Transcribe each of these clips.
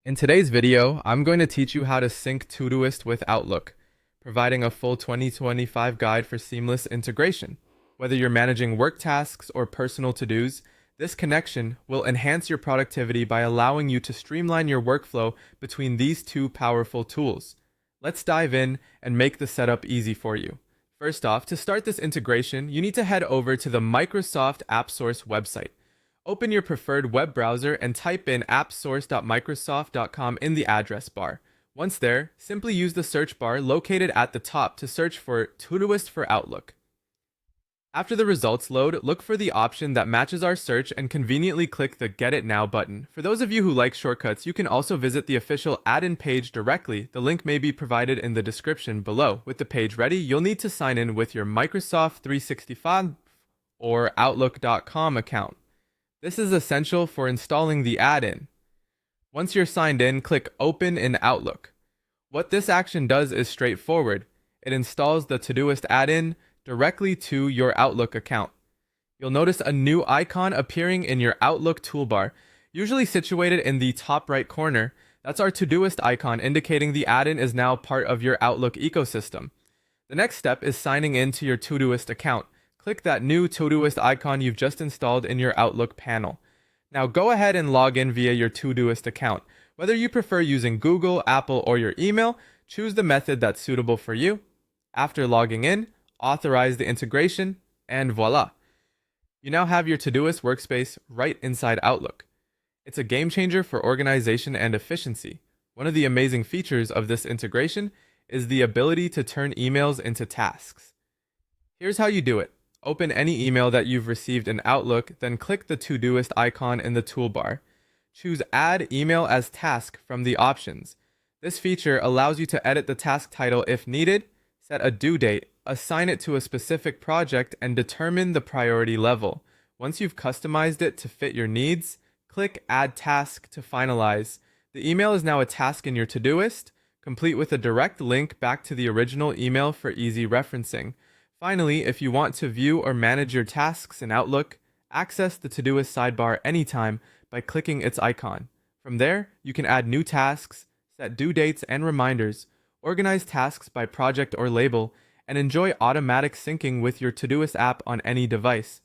In today's video, I'm going to teach you how to sync Todoist with Outlook, providing a full 2025 guide for seamless integration. Whether you're managing work tasks or personal to-dos, this connection will enhance your productivity by allowing you to streamline your workflow between these two powerful tools. Let's dive in and make the setup easy for you. First off, to start this integration, you need to head over to the Microsoft AppSource website. Open your preferred web browser and type in appsource.microsoft.com in the address bar. Once there, simply use the search bar located at the top to search for Todoist for Outlook. After the results load, look for the option that matches our search and conveniently click the Get It Now button. For those of you who like shortcuts, you can also visit the official add-in page directly. The link may be provided in the description below. With the page ready, you'll need to sign in with your Microsoft 365 or Outlook.com account. This is essential for installing the add-in. Once you're signed in, click Open in Outlook. What this action does is straightforward. It installs the Todoist add-in directly to your Outlook account. You'll notice a new icon appearing in your Outlook toolbar, usually situated in the top right corner. That's our Todoist icon, indicating the add-in is now part of your Outlook ecosystem. The next step is signing in to your Todoist account. Click that new Todoist icon you've just installed in your Outlook panel. Now go ahead and log in via your Todoist account. Whether you prefer using Google, Apple, or your email, choose the method that's suitable for you. After logging in, authorize the integration, and voila! You now have your Todoist workspace right inside Outlook. It's a game changer for organization and efficiency. One of the amazing features of this integration is the ability to turn emails into tasks. Here's how you do it. Open any email that you've received in Outlook, then click the Todoist icon in the toolbar. Choose Add Email as Task from the options. This feature allows you to edit the task title if needed, set a due date, assign it to a specific project, and determine the priority level. Once you've customized it to fit your needs, click Add Task to finalize. The email is now a task in your Todoist, complete with a direct link back to the original email for easy referencing. Finally, if you want to view or manage your tasks in Outlook, access the Todoist sidebar anytime by clicking its icon. From there, you can add new tasks, set due dates and reminders, organize tasks by project or label, and enjoy automatic syncing with your Todoist app on any device.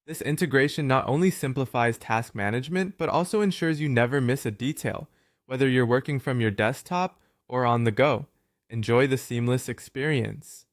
This integration not only simplifies task management, but also ensures you never miss a detail, whether you're working from your desktop or on the go. Enjoy the seamless experience.